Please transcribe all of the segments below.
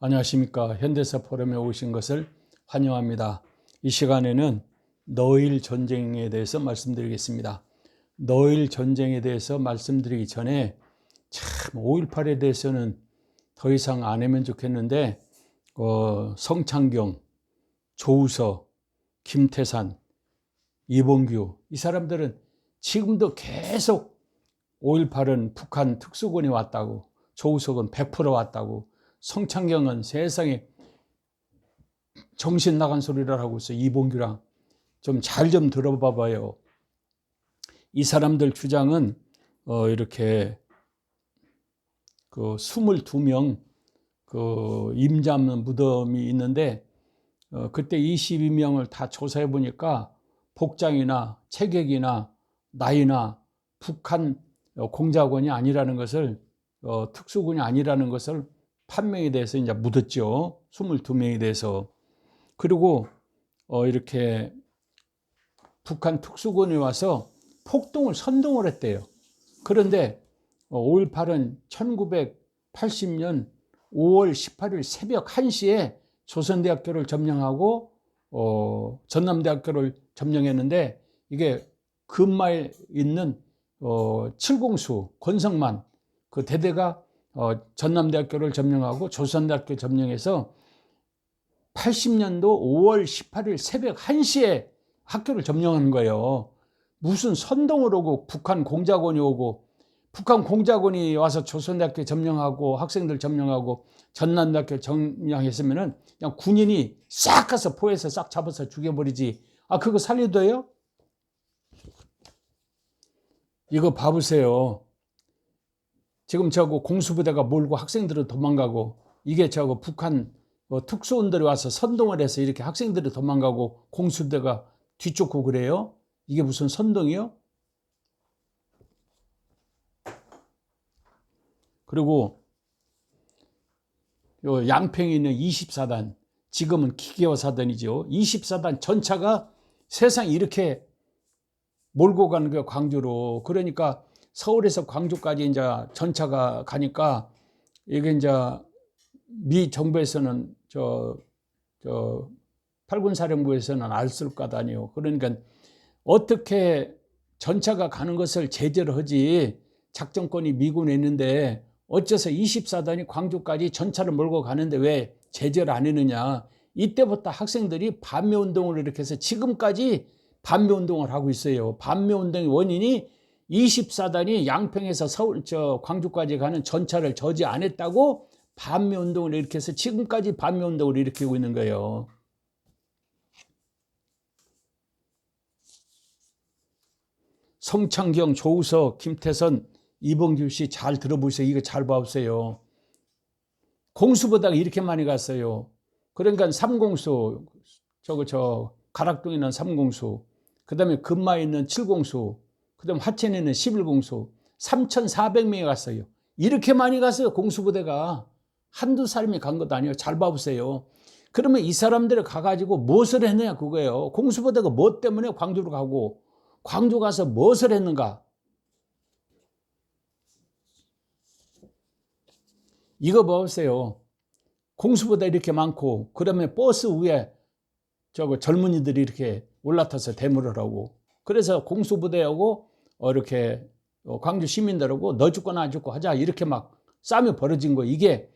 안녕하십니까. 현대사 포럼에 오신 것을 환영합니다. 이 시간에는 너일 전쟁에 대해서 말씀드리겠습니다. 너일 전쟁에 대해서 말씀드리기 전에 참 5.18에 대해서는 더 이상 안 하면 좋겠는데 성창경, 조우석, 김태산, 이봉규 이 사람들은 지금도 계속 5.18은 북한 특수군이 왔다고, 조우석은 100% 왔다고, 성창경은 세상에 정신 나간 소리를 하고 있어요. 이봉규랑 좀 잘 좀 들어봐 봐요. 이 사람들 주장은 이렇게 그 22명 그 임자없는 무덤이 있는데 그때 22명을 다 조사해 보니까 복장이나 체격이나 나이나 북한 공작원이 아니라는 것을 특수군이 아니라는 것을 판명에 대해서 이제 묻었죠. 22명에 대해서. 그리고 이렇게 북한 특수군이 와서 폭동을 선동을 했대요. 그런데 5.18은 1980년 5월 18일 새벽 1시에 조선대학교를 점령하고 전남대학교를 점령했는데, 이게 근마에 있는 칠공수 권성만 그 대대가 전남대학교를 점령하고 조선대학교 점령해서 80년도 5월 18일 새벽 1시에 학교를 점령하는 거예요. 무슨 선동을 오고 북한 공작원이 오고, 북한 공작원이 와서 조선대학교 점령하고 학생들 점령하고 전남대학교 점령했으면은 그냥 군인이 싹 가서 포에서 싹 잡아서 죽여버리지. 그거 살려둬요? 이거 봐보세요. 지금 저거 공수부대가 몰고 학생들은 도망가고, 이게 저거 북한 특수원들이 와서 선동을 해서 이렇게 학생들이 도망가고 공수부대가 뒤쫓고 그래요? 이게 무슨 선동이요? 그리고 요 양평에 있는 24단, 지금은 기계화 사단이죠. 24단 전차가 세상에 이렇게 몰고 가는 거예요, 광주로. 그러니까 서울에서 광주까지 이제 전차가 가니까 이게 이제 미 정부에서는 팔군사령부에서는 알 수 없다니요. 그러니까 어떻게 전차가 가는 것을 제재를 하지, 작전권이 미군에 있는데 어째서 24단이 광주까지 전차를 몰고 가는데 왜 제재를 안 했느냐. 이때부터 학생들이 반미운동을 이렇게 해서 지금까지 반미운동을 하고 있어요. 반미운동의 원인이 24단이 양평에서 광주까지 가는 전차를 저지 안 했다고 반미운동을 이렇게 해서 지금까지 반미운동을 일으키고 있는 거예요. 성창경, 조우석, 김태선, 이봉규 씨 잘 들어보세요. 이거 잘 봐보세요. 공수보다가 이렇게 많이 갔어요. 그러니까 삼공수, 가락동에 있는 삼공수, 그 다음에 금마에 있는 칠공수, 그 다음에 하천에 있는 11공수, 3,400명이 갔어요. 이렇게 많이 갔어요. 공수부대가. 한두 사람이 간 것도 아니에요. 잘 봐보세요. 그러면 이 사람들이 가가지고 무엇을 했느냐 그거예요. 공수부대가 뭐 때문에 광주로 가고, 광주 가서 무엇을 했는가? 이거 보세요. 공수부대 이렇게 많고, 그러면 버스 위에 젊은이들이 이렇게 올라타서 데모를 하고, 그래서 공수부대하고 이렇게 광주 시민들하고 너 죽고 나 죽고 하자 이렇게 막 싸움이 벌어진 거. 이게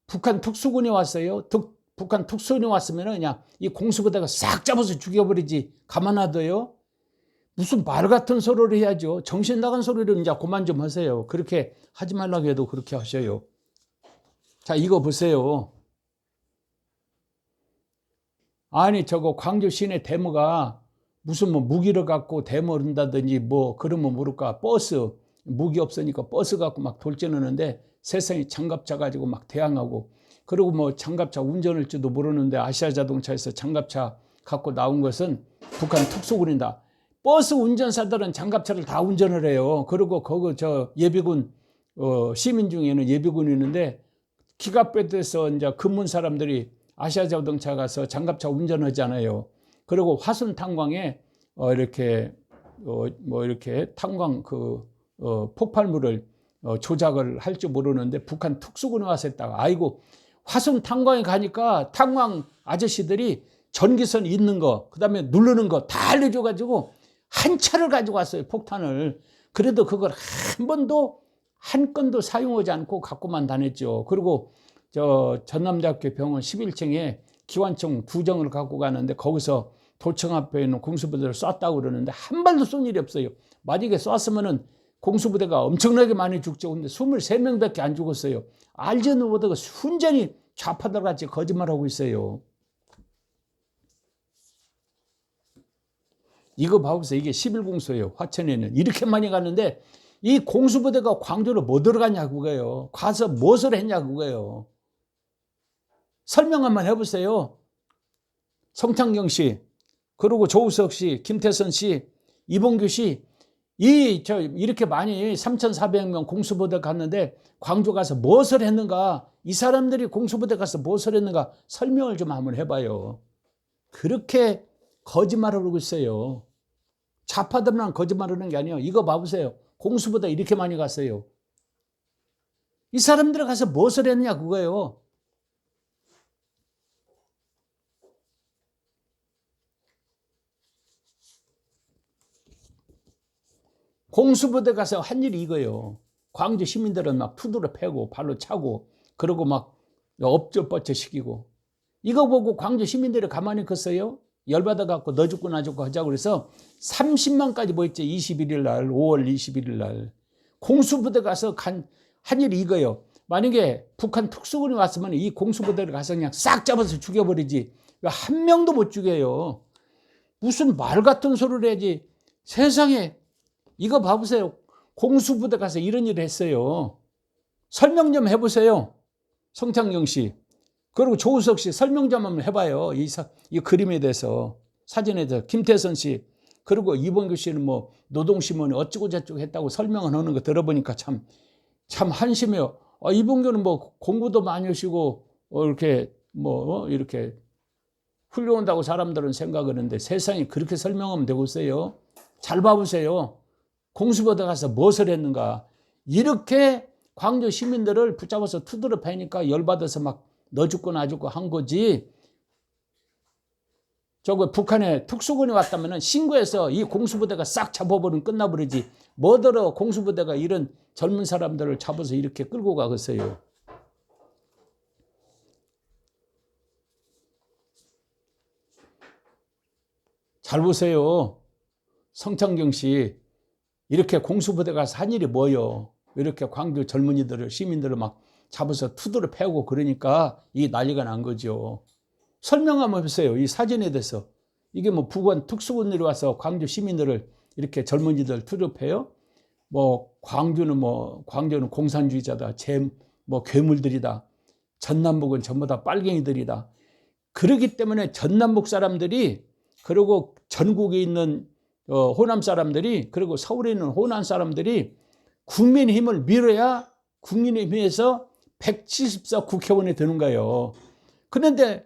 북한 특수군이 왔어요. 북한 특수군이 왔으면 그냥 이 공수부대가 싹 잡아서 죽여버리지 가만 놔둬요? 무슨 말 같은 소리를 해야죠. 정신 나간 소리를 이제 그만 좀 하세요. 그렇게 하지 말라고 해도 그렇게 하셔요. 자, 이거 보세요. 아니, 광주 시내 데모가 무슨 무기를 갖고 데모를 한다든지 그러면 모를까. 버스, 무기 없으니까 버스 갖고 막 돌진하는데 세상에 장갑차 가지고 막 대항하고, 그리고 장갑차 운전할 줄도 모르는데 아시아자동차에서 장갑차 갖고 나온 것은 북한 특수군이다. 버스 운전사들은 장갑차를 다 운전을 해요. 그리고 예비군 시민 중에는 예비군이 있는데 기가 빼서 이제 근무 사람들이 아시아자동차 가서 장갑차 운전하잖아요. 그리고 화순 탄광에 이렇게 탄광 폭발물을 조작을 할 줄 모르는데 북한 특수군이 와서 했다가, 아이고 화성 탄광에 가니까 탄광 아저씨들이 전기선 있는 거, 그 다음에 누르는 거 다 알려줘가지고 한 차를 가지고 왔어요, 폭탄을. 그래도 그걸 한 번도, 한 건도 사용하지 않고 갖고만 다녔죠. 그리고 전남대학교 병원 11층에 기관총 2정을 갖고 가는데 거기서 도청 앞에 있는 공수부대를 쐈다고 그러는데 한 발도 쏜 일이 없어요. 만약에 쐈으면은 공수부대가 엄청나게 많이 죽죠. 근데 23명밖에 안 죽었어요. 알지는 못하고 순전히 좌파들 같이 거짓말하고 있어요. 이거 봐보세요. 이게 11공수예요. 화천에는. 이렇게 많이 갔는데 이 공수부대가 광주로 뭐 들어갔냐고 그거예요. 가서 무엇을 했냐고 그거예요. 설명 한번 해보세요. 성창경 씨, 그리고 조우석 씨, 김태선 씨, 이봉규 씨, 이렇게 많이 3,400명 공수부대 갔는데 광주 가서 무엇을 했는가? 이 사람들이 공수부대 가서 무엇을 했는가? 설명을 좀 한번 해봐요. 그렇게 거짓말을 하고 있어요. 좌파들만 거짓말하는 게 아니에요. 이거 봐보세요. 공수부대 이렇게 많이 갔어요. 이 사람들 가서 무엇을 했냐 그거예요. 공수부대 가서 한 일이 이거예요. 광주 시민들은 막 투두로 패고 발로 차고 그러고 막 엎저뻗쳐 시키고 이거 보고 광주 시민들이 가만히 있겠어요? 열받아갖고 너 죽고 나 죽고 하자고 그래서 30만까지 모였죠. 21일 날 5월 21일 날 공수부대 가서 한 일이 이거예요. 만약에 북한 특수군이 왔으면 이 공수부대를 가서 그냥 싹 잡아서 죽여버리지 왜 한 명도 못 죽여요. 무슨 말 같은 소리를 해야지. 세상에 이거 봐보세요. 공수부대 가서 이런 일을 했어요. 설명 좀 해보세요. 성창경 씨. 그리고 조우석 씨 설명 좀 한번 해봐요. 이 그림에 대해서. 사진에 대해서. 김태선 씨. 그리고 이봉규 씨는 뭐 노동신문에 어쩌고 저쩌고 했다고 설명을 하는 거 들어보니까 참 한심해요. 이봉규는 뭐 공부도 많이 하시고 이렇게 이렇게 훌륭하다고 사람들은 생각하는데 세상에 그렇게 설명하면 되고 있어요. 잘 봐보세요. 공수부대 가서 무엇을 했는가. 이렇게 광주 시민들을 붙잡아서 투드러 패니까 열받아서 막 너 죽고 나 죽고 한 거지. 북한에 특수군이 왔다면 신고해서 이 공수부대가 싹 잡아버리면 끝나버리지. 뭐더러 공수부대가 이런 젊은 사람들을 잡아서 이렇게 끌고 가겠어요. 잘 보세요. 성창경 씨. 이렇게 공수부대 가서 한 일이 뭐요? 이렇게 광주 젊은이들을, 시민들을 막 잡아서 투드러 패고 그러니까 이게 난리가 난 거죠. 설명 한번 해보세요. 이 사진에 대해서. 이게 뭐 북한 특수군들이 와서 광주 시민들을 이렇게 젊은이들 투드러 패요? 광주는 공산주의자다. 괴물들이다. 전남북은 전부 다 빨갱이들이다. 그렇기 때문에 전남북 사람들이 그리고 전국에 있는 호남 사람들이 그리고 서울에 있는 호남 사람들이 국민의힘을 밀어야 국민의힘에서 170석 국회의원이 되는 거예요. 그런데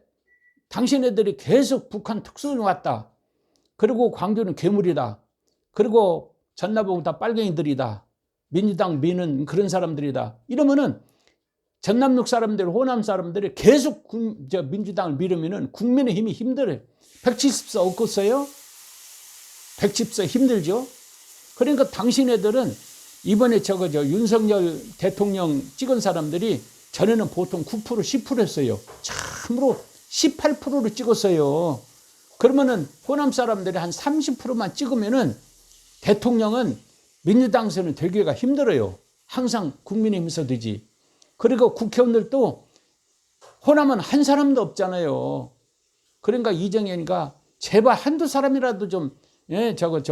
당신네들이 계속 북한 특수군이 왔다. 그리고 광주는 괴물이다. 그리고 전남북은 다 빨갱이들이다. 민주당 미는 그런 사람들이다. 이러면은 전남북 사람들, 호남 사람들이 계속 민주당을 밀으면은 국민의힘이 힘들어요. 170석 없겠어요? 110석 힘들죠? 그러니까 당신애들은 이번에 윤석열 대통령 찍은 사람들이 전에는 보통 9%, 10%였어요. 참으로 18%로 찍었어요. 그러면은 호남 사람들이 한 30%만 찍으면은 대통령은 민주당에서는 되기가 힘들어요. 항상 국민의힘에서 되지. 그리고 국회의원들도 호남은 한 사람도 없잖아요. 그러니까 이정현이가 제발 한두 사람이라도 좀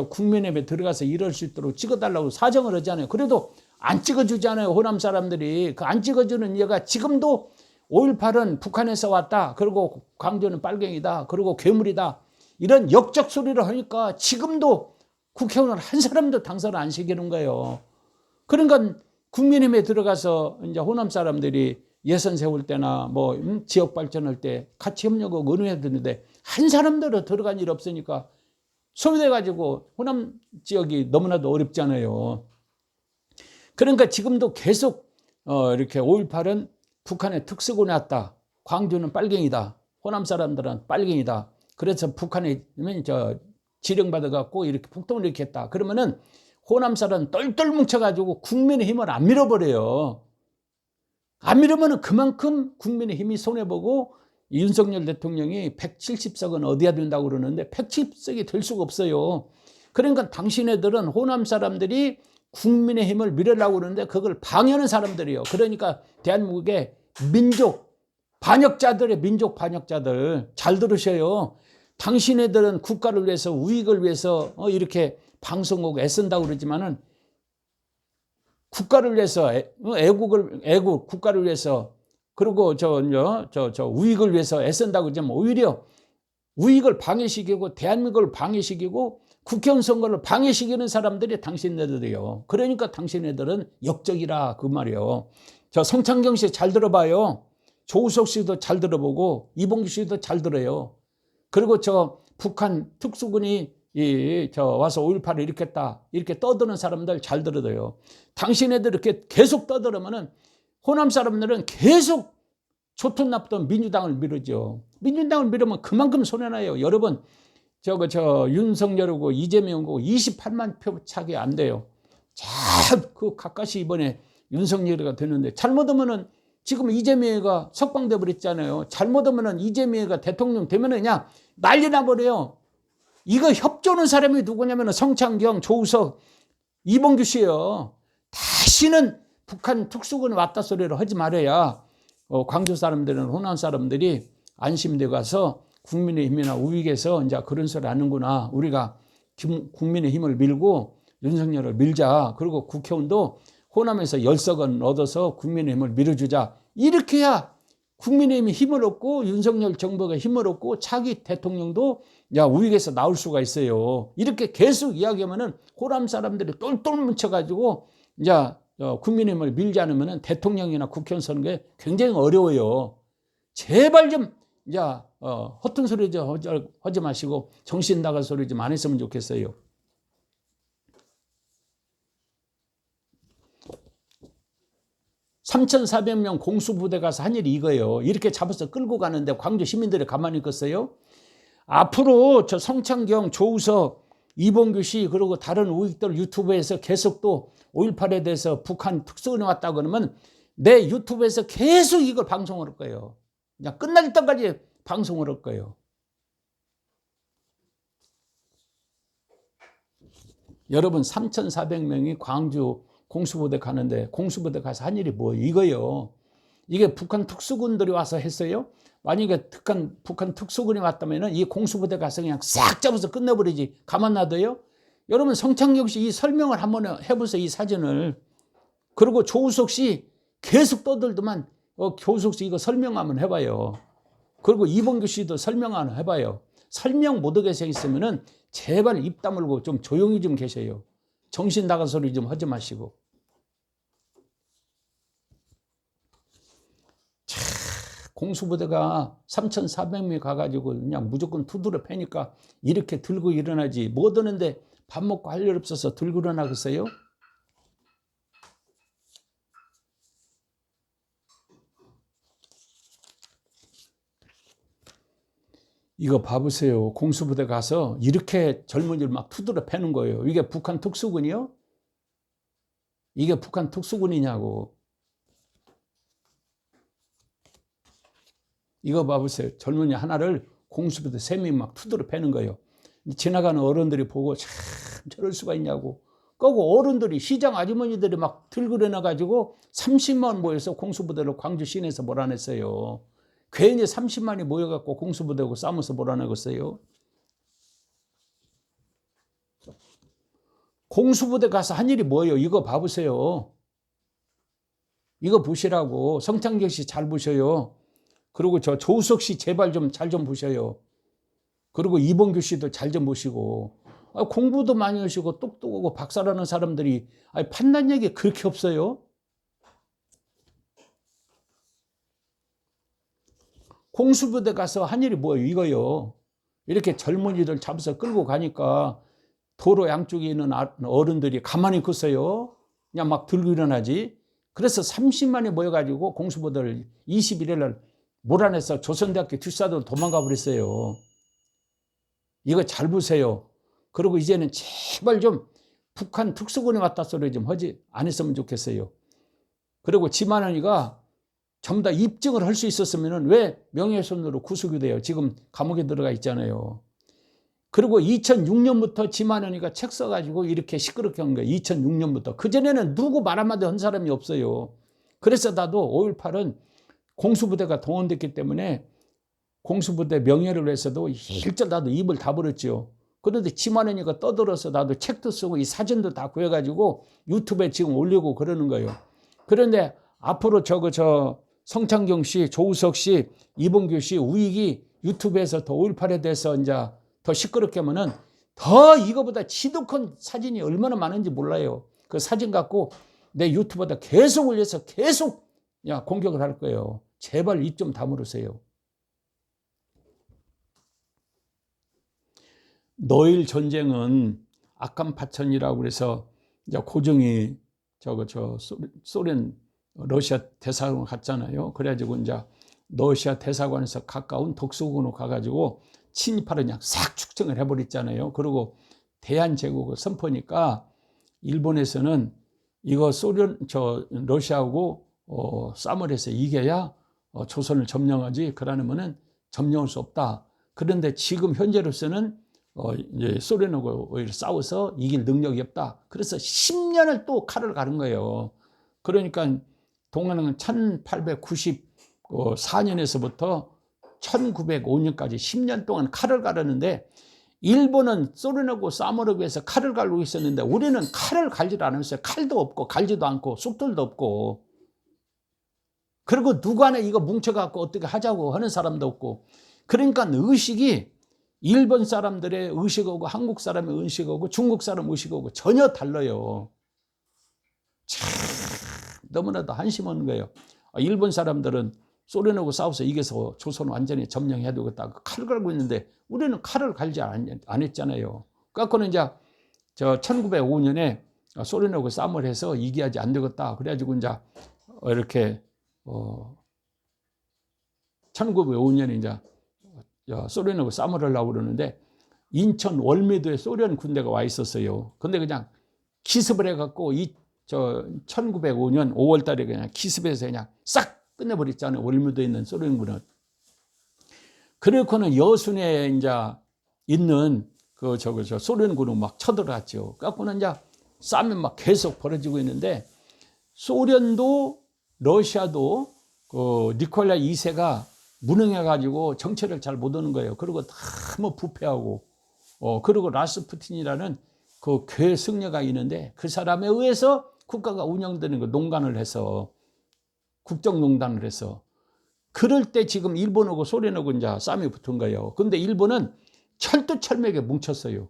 국민의힘에 들어가서 이럴 수 있도록 찍어달라고 사정을 하잖아요. 그래도 안 찍어주잖아요. 호남 사람들이. 그 안 찍어주는 이유가 지금도 5.18은 북한에서 왔다. 그리고 광주는 빨갱이다. 그리고 괴물이다. 이런 역적 소리를 하니까 지금도 국회의원을 한 사람도 당선을 안 시키는 거예요. 그러니까 국민의힘에 들어가서 이제 호남 사람들이 예선 세울 때나 지역 발전할 때 같이 협력하고 의논해야 되는데 한 사람도 들어간 일 없으니까 소외돼가지고 호남 지역이 너무나도 어렵잖아요. 그러니까 지금도 계속 이렇게 5.18은 북한에 특수군이 왔다. 광주는 빨갱이다. 호남 사람들은 빨갱이다. 그래서 북한에 지령받아갖고 이렇게 북동을 일으켰다. 그러면은 호남 사람 똘똘 뭉쳐가지고 국민의 힘을 안 밀어버려요. 안 밀으면은 그만큼 국민의 힘이 손해보고 윤석열 대통령이 170석은 어디야 된다고 그러는데 170석이 될 수가 없어요. 그러니까 당신네들은 호남 사람들이 국민의 힘을 밀으려고 그러는데 그걸 방해하는 사람들이에요. 그러니까 대한민국의 민족 반역자들의 민족 반역자들 잘 들으셔요. 당신네들은 국가를 위해서 우익을 위해서 이렇게 방송하고 애쓴다고 그러지만은 국가를 위해서 애국 국가를 위해서 그리고 우익을 위해서 애쓴다고 그러지만 오히려 우익을 방해시키고 대한민국을 방해시키고 국회의원 선거를 방해시키는 사람들이 당신네들이에요. 그러니까 당신네들은 역적이라 그 말이에요. 저 성창경 씨 잘 들어봐요. 조우석 씨도 잘 들어보고 이봉규 씨도 잘 들어요. 그리고 저 북한 특수군이 와서 5.18을 일으켰다 이렇게 떠드는 사람들 잘 들어요. 당신네들 이렇게 계속 떠들으면은 호남 사람들은 계속 좋든 나쁘든 민주당을 밀어죠. 민주당을 밀으면 그만큼 손해나요. 여러분 윤석열하고 이재명하고 28만 표 차이 안 돼요. 잘 그 가까이 이번에 윤석열이가 되는데 잘못하면은 지금 이재명이가 석방돼 버렸잖아요. 잘못하면은 이재명이가 대통령 되면은 그냥 난리 나버려요. 이거 협조하는 사람이 누구냐면은 성창경, 조우석, 이봉규 씨예요. 다시는 북한 특수군이 왔다 소리를 하지 말아야 광주 사람들은 호남 사람들이 안심돼 가서 국민의힘이나 우익에서 이제 그런 소리 하는구나. 우리가 국민의힘을 밀고 윤석열을 밀자. 그리고 국회의원도 호남에서 10석은 얻어서 국민의힘을 밀어주자. 이렇게 해야 국민의힘이 힘을 얻고 윤석열 정부가 힘을 얻고 차기 대통령도 우익에서 나올 수가 있어요. 이렇게 계속 이야기하면은 호남 사람들이 똘똘 뭉쳐가지고 국민의힘을 밀지 않으면은 대통령이나 국회의원 선거에 굉장히 어려워요. 제발 좀 허튼 소리 좀 하지 마시고 정신 나갈 소리 좀 안 했으면 좋겠어요. (3,400명) 공수부대 가서 한 일이 이거예요. 이렇게 잡아서 끌고 가는데 광주 시민들이 가만히 있겠어요? 앞으로 저 성창경, 조우석, 이봉규 씨 그리고 다른 우익들 유튜브에서 계속 또 5.18에 대해서 북한 특수군이 왔다 그러면 내 유튜브에서 계속 이걸 방송을 할 거예요. 그냥 끝날 때까지 방송을 할 거예요. 여러분 3,400명이 광주 공수부대 가는데 공수부대 가서 한 일이 뭐예요? 이거요. 이게 북한 특수군들이 와서 했어요? 만약에 북한 특수군이 왔다면 이 공수부대 가서 그냥 싹 잡아서 끝내버리지 가만 놔둬요? 여러분 성창경 씨 이 설명을 한번 해보세요. 이 사진을. 그리고 조우석 씨 계속 떠들더만 조우석 씨 이거 설명 한번 해봐요. 그리고 이봉규 씨도 설명 한번 해봐요. 설명 못하게 있으면은 제발 입 다물고 좀 조용히 좀 계셔요. 정신 나간 소리 좀 하지 마시고. 공수부대가 3,400명이 가가지고 그냥 무조건 두드려 패니까 이렇게 들고 일어나지. 못 오는데 밥 먹고 할 일 없어서 들고 일어나겠어요? 이거 봐보세요. 공수부대 가서 이렇게 젊은이를 막 두드려 패는 거예요. 이게 북한 특수군이요? 이게 북한 특수군이냐고. 이거 봐보세요. 젊은이 하나를 공수부대 3명이 막 투드려 패는 거예요. 지나가는 어른들이 보고 참 저럴 수가 있냐고. 그리고 어른들이 시장 아주머니들이 막 들고 일어나가지고 30만 모여서 공수부대를 광주 시내에서 몰아냈어요. 괜히 30만이 모여갖고 공수부대하고 싸면서 몰아내겠어요. 공수부대 가서 한 일이 뭐예요? 이거 봐보세요. 이거 보시라고. 성창경 씨 잘 보셔요. 그리고 저 조우석 씨 제발 좀 잘 좀 보셔요. 그리고 이봉규 씨도 잘 좀 보시고. 공부도 많이 하시고 똑똑하고 박사라는 사람들이 판단력이 그렇게 없어요? 공수부대 가서 한 일이 뭐예요? 이거요. 이렇게 젊은이들 잡아서 끌고 가니까 도로 양쪽에 있는 어른들이 가만히 있겠어요? 그냥 막 들고 일어나지. 그래서 30만이 모여가지고 공수부대를 21일 날 몰아내서 조선대학교 뒷사도로 도망가 버렸어요. 이거 잘 보세요. 그리고 이제는 제발 좀 북한 특수군이 왔다 소리 좀 하지 안 했으면 좋겠어요. 그리고 지만원이가 전부 다 입증을 할 수 있었으면 왜 명예훼손으로 구속이 돼요? 지금 감옥에 들어가 있잖아요. 그리고 2006년부터 지만원이가 책 써가지고 이렇게 시끄럽게 한 거예요. 2006년부터. 그전에는 누구 말 한마디 한 사람이 없어요. 그래서 나도 5.18은 공수부대가 동원됐기 때문에 공수부대 명예를 위해서도 일절 나도 입을 다물었죠. 그런데 지만원이가 떠들어서 나도 책도 쓰고 이 사진도 다 구해가지고 유튜브에 지금 올리고 그러는 거예요. 그런데 앞으로 성창경 씨, 조우석 씨, 이봉규 씨, 우익이 유튜브에서 더 5.18에 대해서 이제 더 시끄럽게 하면은 더 이거보다 지독한 사진이 얼마나 많은지 몰라요. 그 사진 갖고 내 유튜브에다 계속 올려서 계속 공격을 할 거예요. 제발 입 좀 다물으세요. 노일 전쟁은 악한파천이라고 그래서 이제 고종이 소련 러시아 대사관 갔잖아요. 그래가지고 이제 러시아 대사관에서 가까운 덕수궁으로 가가지고 침입하러 그냥 싹 축정을 해버렸잖아요. 그리고 대한제국을 선포니까 일본에서는 이거 러시아하고 싸움을 해서 이겨야 조선을 점령하지, 그러면은 점령할 수 없다. 그런데 지금 현재로서는 이제 소련하고 오히려 싸워서 이길 능력이 없다. 그래서 10년을 또 칼을 가른 거예요. 그러니까 동안은 1894년에서부터 1905년까지 10년 동안 칼을 가르는데, 일본은 소련하고 싸움을 위해서 칼을 갈고 있었는데 우리는 칼을 갈질 않았어요. 칼도 없고 갈지도 않고 쑥돌도 없고, 그리고 누구 하나 이거 뭉쳐갖고 어떻게 하자고 하는 사람도 없고. 그러니까 의식이 일본 사람들의 의식하고 한국 사람의 의식하고 중국 사람 의식하고 전혀 달라요. 참 너무나도 한심한 거예요. 일본 사람들은 소련하고 싸워서 이겨서 조선을 완전히 점령해야 되겠다, 칼을 갈고 있는데 우리는 칼을 갈지 안 했잖아요. 그래서 이제 1905년에 소련하고 싸움을 해서 이겨야지 안 되겠다. 그래가지고 이제 이렇게 1905년에 이제 소련하고 싸움을 하려고 그러는데 인천 월미도에 소련 군대가 와 있었어요. 근데 그냥 기습을 해갖고 1905년 5월 달에 그냥 기습해서 그냥 싹 끝내버렸잖아요. 월미도에 있는 소련군은. 그래놓고는 여순에 이제 있는 소련군은 막 쳐들어갔죠. 그래갖고는 이제 싸움이 막 계속 벌어지고 있는데, 소련도 러시아도 니콜라이 2세가 무능해가지고 정체를 잘 못 오는 거예요. 그리고 너무 부패하고, 그리고 라스푸틴이라는 그 괴승려가 있는데 그 사람에 의해서 국가가 운영되는 거, 농간을 해서 국정농단을 해서. 그럴 때 지금 일본하고 소련하고 이제 싸움이 붙은 거예요. 근데 일본은 철두철미하게 뭉쳤어요.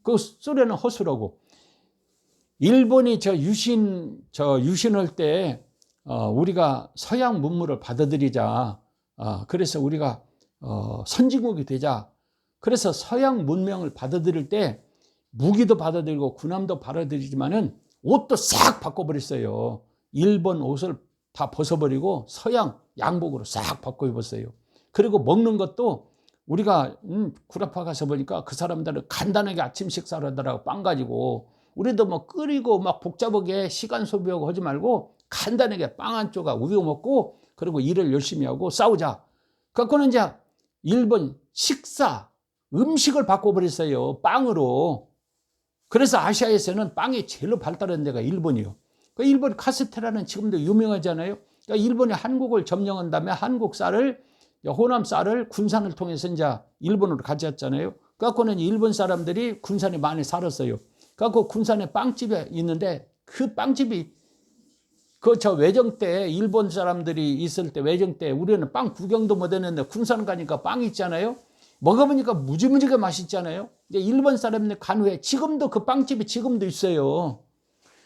그 소련은 허술하고. 일본이 유신할 때 우리가 서양 문물을 받아들이자. 그래서 우리가 선진국이 되자. 그래서 서양 문명을 받아들일 때 무기도 받아들이고 군함도 받아들이지만은 옷도 싹 바꿔버렸어요. 일본 옷을 다 벗어버리고 서양 양복으로 싹 바꿔 입었어요. 그리고 먹는 것도 우리가 구라파 가서 보니까 그 사람들은 간단하게 아침 식사를 하더라고. 빵 가지고. 우리도 뭐 끓이고 막 복잡하게 시간 소비하고 하지 말고 간단하게 빵 한 조각 우유 먹고, 그리고 일을 열심히 하고 싸우자. 그거는 이제 일본 식사, 음식을 바꿔버렸어요. 빵으로. 그래서 아시아에서는 빵이 제일로 발달한 데가 일본이요. 그 일본 카스테라는 지금도 유명하잖아요. 그러니까 일본이 한국을 점령한 다음에 한국 쌀을, 호남 쌀을 군산을 통해서 이제 일본으로 가져왔잖아요. 그래갖고는 일본 사람들이 군산에 많이 살았어요. 그래갖고 군산에 빵집이 있는데 그 빵집이 외정 때, 일본 사람들이 있을 때 외정 때 우리는 빵 구경도 못 했는데 군산 가니까 빵 있잖아요. 먹어보니까 무지무지게 맛있잖아요. 이제 일본 사람들 간 후에 지금도 그 빵집이 지금도 있어요.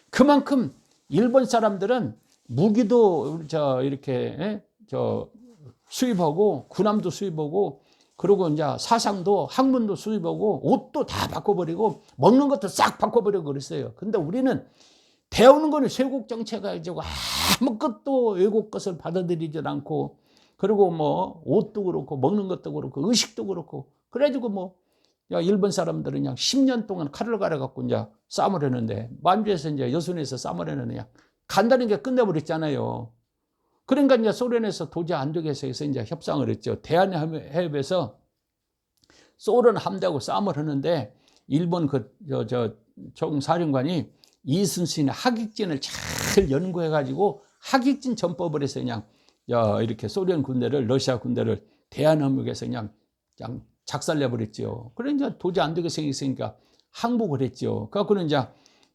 그만큼 일본 사람들은 무기도 이렇게 수입하고 군함도 수입하고, 그리고 이제 사상도 학문도 수입하고 옷도 다 바꿔버리고 먹는 것도 싹 바꿔버리고 그랬어요. 근데 우리는 배우는 거는 쇄국 정체가 가지고 아무것도 외국 것을 받아들이질 않고, 그리고 뭐 옷도 그렇고 먹는 것도 그렇고 의식도 그렇고, 그래가지고 뭐 야, 일본 사람들은 그냥 10년 동안 칼을 갈아갖고 이제 싸움을 했는데, 만주에서 이제 여순에서 싸움을 했는데 그냥 간단하게 끝내버렸잖아요. 그러니까 이제 소련에서 도저히 안 되겠어 해서 이제 협상을 했죠. 대한해협에서 소련 함대하고 싸움을 하는데, 일본 총사령관이 이순신의 하객진을 잘 연구해가지고 하객진 전법을 해서 그냥 이렇게 소련 군대를, 러시아 군대를 대한항목에서 그냥 작살내버렸죠. 그러니까 도저히 안 되게 생겼으니까 항복을 했죠. 그래갖고는 이제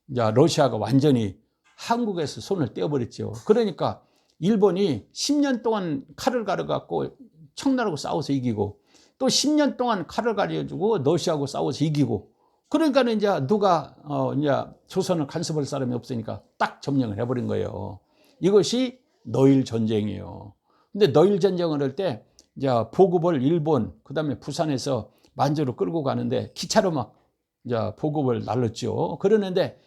러시아가 완전히 한국에서 손을 떼어버렸죠. 그러니까 일본이 10년 동안 칼을 갈아갖고 청나라하고 싸워서 이기고, 또 10년 동안 칼을 가려주고 러시아하고 싸워서 이기고, 그러니까는 이제 누가 이제 조선을 간섭할 사람이 없으니까 딱 점령을 해버린 거예요. 이것이 노일 전쟁이에요. 근데 노일 전쟁을 할 때 이제 보급을 일본, 그다음에 부산에서 만주로 끌고 가는데 기차로 막 이제 보급을 날렸죠. 그러는데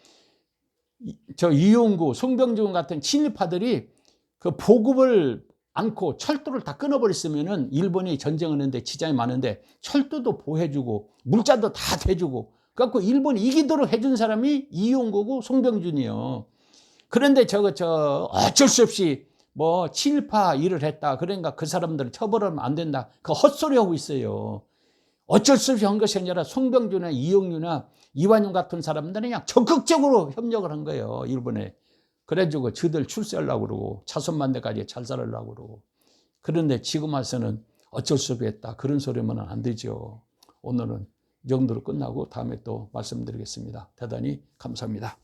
저 이용구, 송병준 같은 친일파들이 그 보급을 않고 철도를 다 끊어버렸으면은 일본이 전쟁을 하는데 지장이 많은데 철도도 보호해주고 물자도 다 대주고, 그래갖고 일본이 이기도록 해준 사람이 이용구고 송병준이요. 그런데 어쩔 수 없이 뭐 친일파 일을 했다, 그러니까 그 사람들을 처벌하면 안 된다, 그 헛소리 하고 있어요. 어쩔 수 없이 한 것이 아니라 송병준이나 이용규나 이완용 같은 사람들은 그냥 적극적으로 협력을 한 거예요, 일본에. 그래가지고 저들 출세하려고 그러고 자손만대까지 잘 살으려고 그러고. 그런데 지금 와서는 어쩔 수 없이 했다, 그런 소리면 안 되죠. 오늘은 이 정도로 끝나고 다음에 또 말씀드리겠습니다. 대단히 감사합니다.